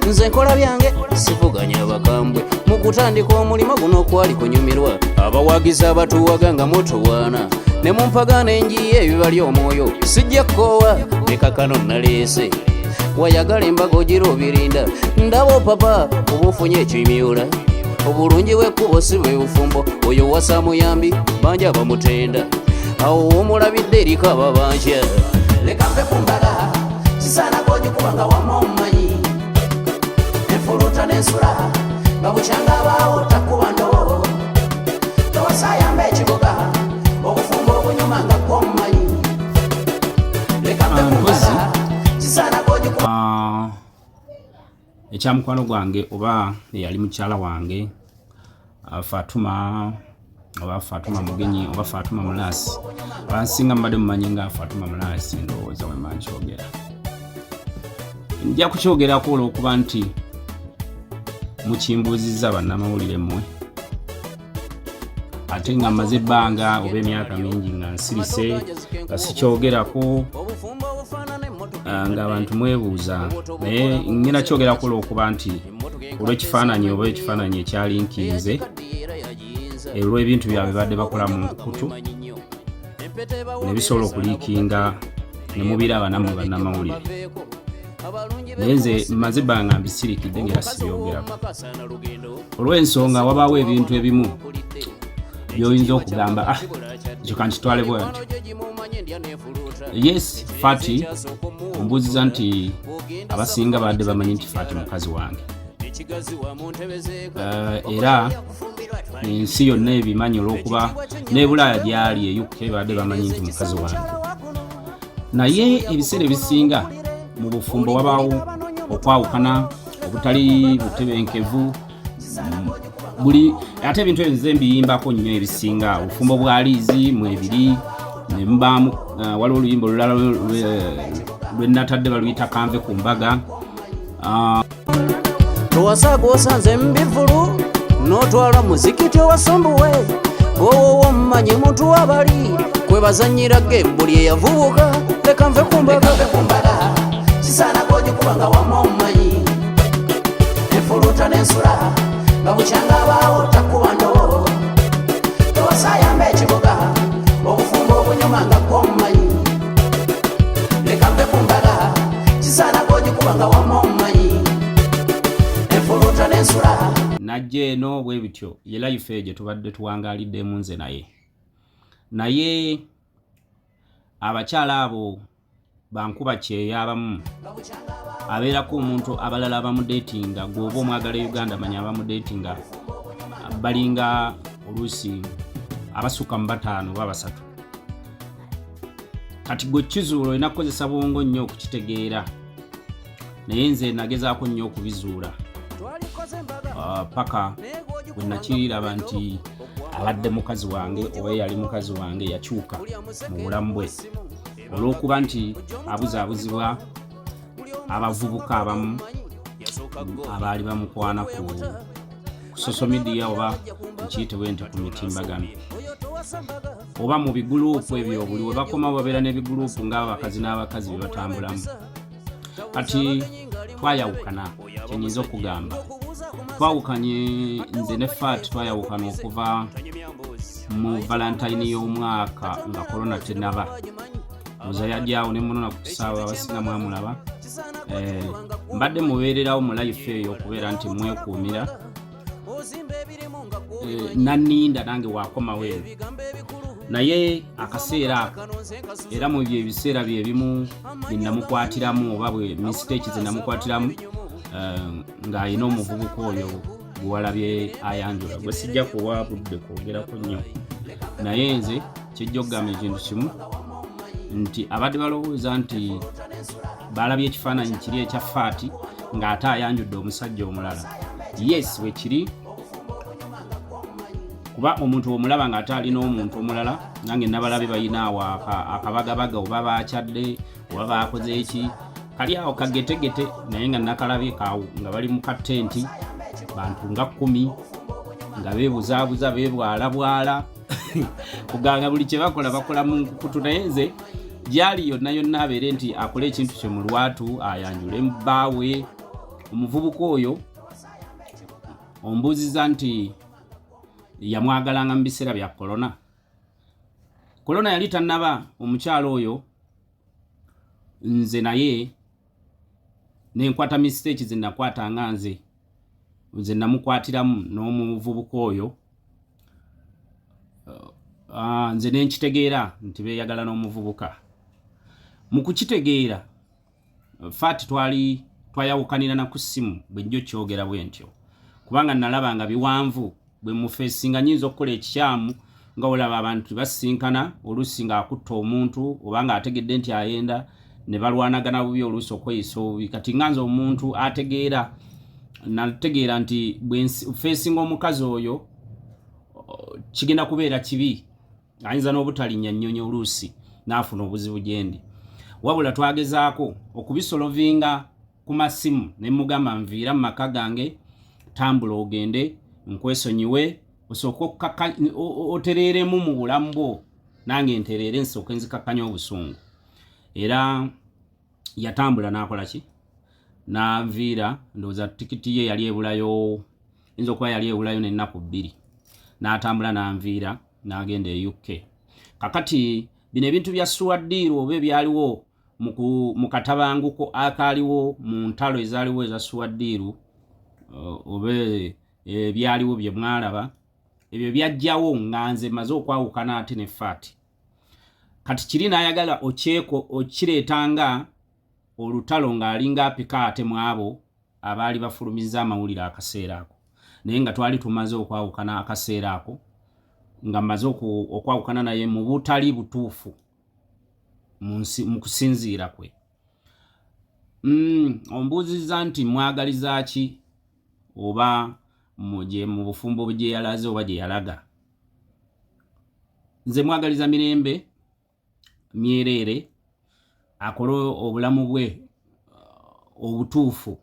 nze nkola byange sivuganya abakambwe mu kutandika omulimo guno kwali kunyumirwa abawagizi abatuwaga nga mutuwaana ne mumpagana enjiye ebibali omwoyo sijja kkoowa ne kakano naleese wayagala embaga ogira obirinda ndaba papa obufunye ekimyula obulungi bw'ekkubo si bwe bufumbo oyo wasa muyambi banja bamutenda awo omulabidde eriko ababanja leka mpe ku mbaga kisaanako ogikubanga wama omumanyi enfuluuta n'ensula nga bukyanga abaawo takuba ndobo towasayamba ekibuga obufumbo obunyuma nga gw'omumanyi leka mpe ku mbaga kisaanako ogikubanga ekyamukwano gwange oba eyali mukyala wange Fatuma oba Fatuma mugenyi oba Fatuma mulasi bansinga mbadde mumanyi nga Fatuma mulasi ndowooza we mankyogera nja kukyogerako olw'okuba nti mukimbuuzizza bannamawulire mmwe ate nga mmaze ebbanga oba emyaka mingi nga nsirise nga sikyogerako nga abantu mwebuuza naye ngenda kyogerako olw'okuba nti olw'ekifaananyi oba ekifaananyi ekyali nkinze olw'ebintu byabwe badde bakola mu nkukutu ne bisobola okuliikinga ne mubiraba nammwe bannamawulire naye nze mmaze ebbanga mbisirikidde ngera sibyogerako olw'ensonga wabaawo ebintu ebimu byoyinza okugamba ekyo kankitwale bwatyo yes Fati ombuuziza nti abasinga badde bamanyi nti Fati mukazi wange era ensi yonna ebimanyi olw'okuba ne Bulaaya gyali e UK badde bamanyi nti mukazi wange naye ebiseera ebisinga mu bufumbo wabaawo okwawukana obutali butebenkevu buli ate ebintu ebyo nze mbiyimbako nnyo ebisinga obufumbo bwa liizi mwebiri ne mubaamu waliwo oluyimba olulala lwe natadde baluyita kanve ku mbaga lowasaaga osanze mubivulu n'otwala muzikiti owasumbuwe gwowowo mumanyi muntu wabali kwe bazannyira gembuli eyavubuka leka nve ku mbaga kisaanako ogikubanga wama omumanyi enfuluuta n'ensula nga bukyanga abaawo takuba ndobo towasayamba ekibuga obufumbo obunyuma nga gw'omumanyi leka mpe ku mbaga kisaanako ogikubanga wama omumanyi enfuluuta n'ensula najja eno bwe bityo ye life gye tubadde tuwangaliddemu nze naye abakyala abo bankuba kyeya abamu abeerako omuntu abalala abamudeetinga gwoba omwagala Uganda manya abamudeetinga balinga oluusi abasukka mu 5 oba 3 kati gwe kizuula olina kukozesa bwongo nnyo okukitegeera naye nze nagezaako nnyo okubizuula paka bwe nakiraba nti abadde mukazi wange oba yali mukazi wange yakyuka mu bulamu bwe olw'okuba nti abuzaabuzibwa abavubuka abamu abaali bamukwana ku social media oba nkiyitibwe nti ku mitimbagano oba mu biguluupu ebyo buli we bakoma babeera n'ebiguluupu ng'abakazi n'abakazi bye batambulamu kati twayawukana kyenyinza okugamba twawukanye nze ne Fat twayawukana okuva mu Valentine y'omwaka nga korona tenaba oza yajjawo ne munona ku kisaawe abasinga mwamulaba mbadde mubeererawo mu life eyo okubeera nti mwekuumira nanninda nange wakomawo eno naye akaseera era mu byo ebiseera bye bimu binamukwatiramu oba bwe mistake zinamukwatiramu ng'alina omuvubuka oyo gwewalabye ayanjula gwe sijja kuwa budde kwogerako nnyo naye nze kijja okugamba ekintu kimu nti abadde balowooza nti balabye ekifaananyi kiri ekya Faati ng'ate ayanjudde omusajja omulala yes wekiri kuba omuntu omulaba ng'ate alina omuntu omulala nange nabalabe bayinaawo akabagabaga oba bakyadde oba bakoze eki kali awo kagetegete naye nga nakalabye kaawo nga bali mu katenti bantu nga 10 nga beebuzaabuza beebwalabwala kuganga buli kye bakola mu nkukutu naye nze gyali yonna abeere nti akola ekintu kye mu lwatu ayanjule mu bbaawe omuvubuka oyo ombuuziza nti yamwagalanga mu biseera bya korona yali tannaba omukyalo oyo nze naye nenkwata mistake ze nakwatanga nze namukwatiramu n'omuvubuka oyo nze nenkitegeera nti beeyagala n'omuvubuka mu kukitegeera faati twayawukanira na ku ssimu bwejjo kyogera bwe ntyo kubanga nalaba nga biwanvu bwe mufeesinga nyinza okukola ekikyamu nga olaba abantu basinkana oluusi ng'akutta omuntu oba ng'ategedde nti ayenda ne balwanagana bubi oluusi okweyisa obubi kati nga nze omuntu nategeera nti bwefeesinga omukazi oyo kigenda kubeera kibi ayinza n'obutalinnya nnyonyi oluusi n'afuna obuzibu gyendi wabula twagezaako okubisolovinga ku masimu ne mugamba nviira mu maka gange tambula ogende nkwesonyiwe osooka otereeremu mu bulamu bwo nange ntereere nsooke nzikakkanya obusungu era yatambula n'akola ki n'anviira ndowooza tikiti ye yali ebulayo yinza okuba yali ebulayo n'ennaku 2 n'atambula n'anviira n'agenda e UK kakati bino ebintu bya suwaddiiru oba ebyaliwo mu katabanguko akaaliwo mu ntalo ezaaliwo eza suwaddiiru oba ebyaliwo bye mwalaba ebyo byajjawo nga nze maze okwawukana ate ne faati kati kiri n'ayagala okireetanga olutalo ng'alinga apika ate mu abo abaali bafulumiza amawulire akaseera ako naye nga twali tumaze okwawukana akaseera ako nga maze okwawukana naye mu butali butuufu mu kusinziira kwe ombuuziza nti mwagaliza ki oba mu bufumbo gye yalaze oba gye yalaga nze mwagaliza Milembe myereere akole obulamu bwe obutuufu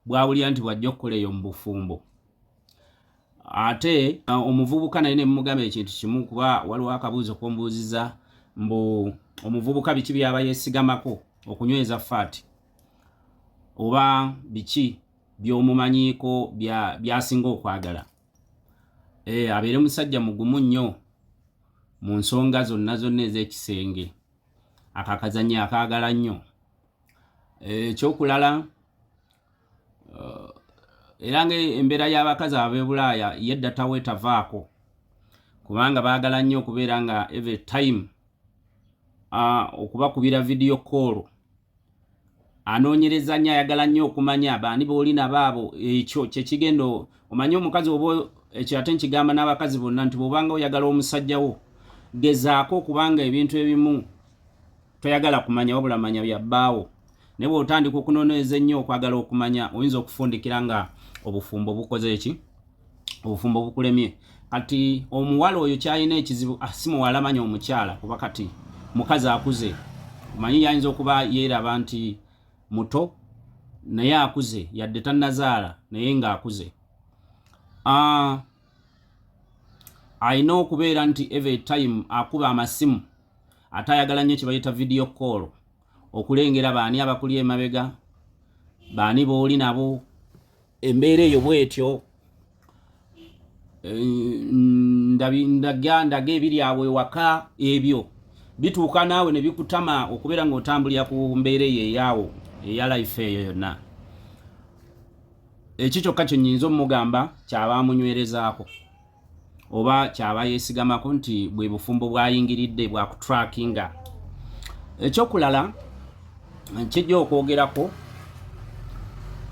bwawulira nti bwajja okukola eyo mu bufumbo ate omuvubuka naye ne mugamba ekintu kimu kuba waliwo akabuuzo kombuuziza mbu omuvubuka biki byaba yeesigamako okunyweza faati oba biki by'omumanyiiko byasinga okwagala abeere musajja mugumu nnyo mu nsonga zonna ez'ekisenge akakazannya akaagala nnyo ekyokulala era ng'embeera y'abakazi ab'e Bulaaya yedda tavaako kubanga baagala nnyo okubeera nga every time okubakubira video call anoonyereza nnyo ayagala nnyo okumanya baani booli nabaabo ekyo kyekigenda omanyi omukazi oba ekyo ate nkigamba n'abakazi bonna nti bw'obanga oyagala omusajjawo gezaako okubanga ebintu ebimu toyagala kumanya wabula manya byabbaawo naye bw'otandika okunoonyereza ennyo okwagala okumanya oyinza okufundikira nga obufumbo bukoze eki obufumbo bukulemye kati omuwala oyo kyalina ekizibu si muwala manya omukyala kuba kati mukazi akuze manyi yayinza okuba yeeraba nti muto naye akuze yadde tannazaala naye ng'akuze alina okubeera nti every time akuba amasimu ate ayagala nnyo kyebayita video call okulengera baani abakuli emabega baani booli nabo embeera eyo bwetyo ndaga ebiri awo ewaka ebyo bituuka naawe ne bikutama okubeera ng'otambulira ku mbeera eyo eyaawo eya life eyo yonna eki kyokka kyo nnyinza omugamba kyaba amunywerezaako oba kyaba yeesigamako nti bwe bufumbo bwayingiridde bwakutrackinga ekyokulala kijja okwogerako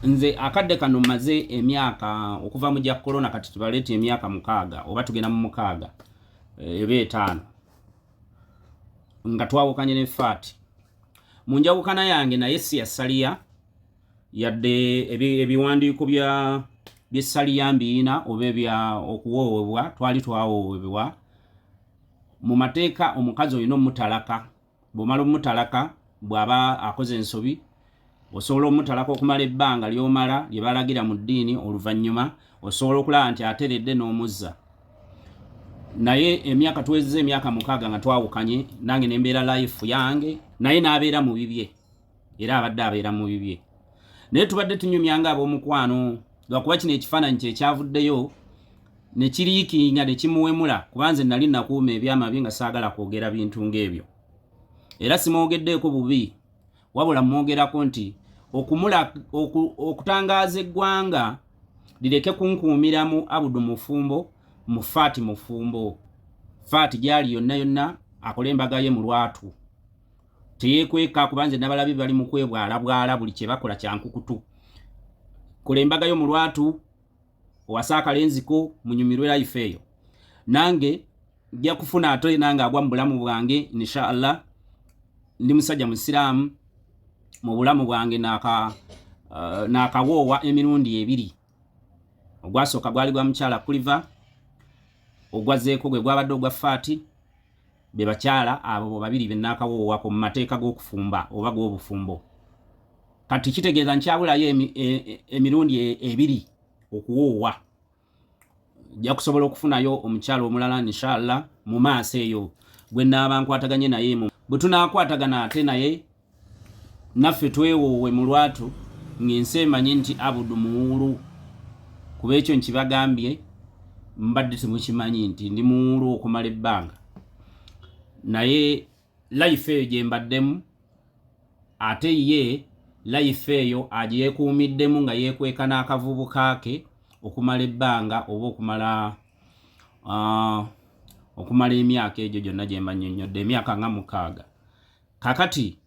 nze akadde kano maze emyaka okuva mu gya korona kati tubaleeta emyaka 6 oba tugenda mu 6 eba 5 nga twawukanye ne faati mu njawukana yange naye si yasaliya yadde ebiwandiiko by'essaliya mbiina oba ebya okuwoowebwa twali twawoowebwa mu mateeka omukazi olina omutalaka bw'omala omutalaka bw'aba akoze ensobi osobola omutalaka okumala ebbanga ly'omala lye balagira mu ddiini oluvannyuma osobola okulaba nti ateredde n'omuzza naye emyaka tuwezezza emyaka 6 nga twawukanye nange nembeera life yange naye n'abeera mu bibye era abadde abeera mu bibye naye tubadde tunyumyanga ab'omukwano lwakuba kino ekifaananyi kye kyavuddeyo ne kiriikinga ne kimuwemula kuba nze nali nakuuma ebyamabi nga saagala kwogera bintu ng'ebyo era simwogeddeeko bubi wabula mwogerako nti okutangaaza eggwanga lireke kunkuumiramu Abudu Mufumbo mu Faati Mufumbo. Faati gyali yonna yonna akola embaga ye mu Lwatu teyeekweka kuba nze nabalabi bali mu kwebwalabwala buli kye bakola kyankukutu. Kola embaga yo mu Lwatu owasa akalenziko munyumirwe life eyo nange nja kufuna ate nange agwa mu bulamu bwange inshallah. Ndi musajja musiraamu mu bulamu bwange n'akawoowa emirundi 2. Ogwasooka gwali gwa mukyala Kuliva, ogwazeeko gwe gwabadde ogwa Faati. Be bakyala abo 2 be n'akawoowako mu mateeka g'okufumba oba g'obufumbo. Kati kitegeeza nkyabulayo emirundi 2 okuwoowa. Nja kusobola okufunayo omukyala omulala inshallah mu maaso eyo gwe naaba nkwataganye naye bwe tunaakwatagana ate naye naffe twewoowe mu Lwatu ng'ensi emanyi nti Abudu muwulu kuba ekyo nkibagambye mbadde temukimanyi nti ndi muwulu okumala ebbanga naye life eyo gye mbaddemu ate ye life eyo agyekuumiddemu nga yeekweka n'akavubuka ke okumala ebbanga oba okumala emyaka egyo gyonna gye mbannyonnyodde emyaka nga 6. Kakati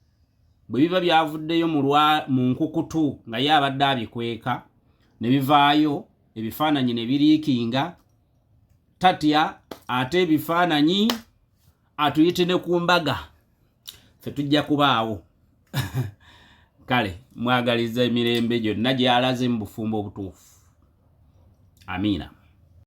bwe biba byavuddeyo mu nkukutu nga ye abadde abikweka ne bivaayo ebifaananyi ne biriikinga tatya ate ebifaananyi atuyite ne ku mbaga ffe tujja kubaawo. Kale mwagaliza emirembe gyonna gy'alaze mu bufumbo obutuufu. Amiina.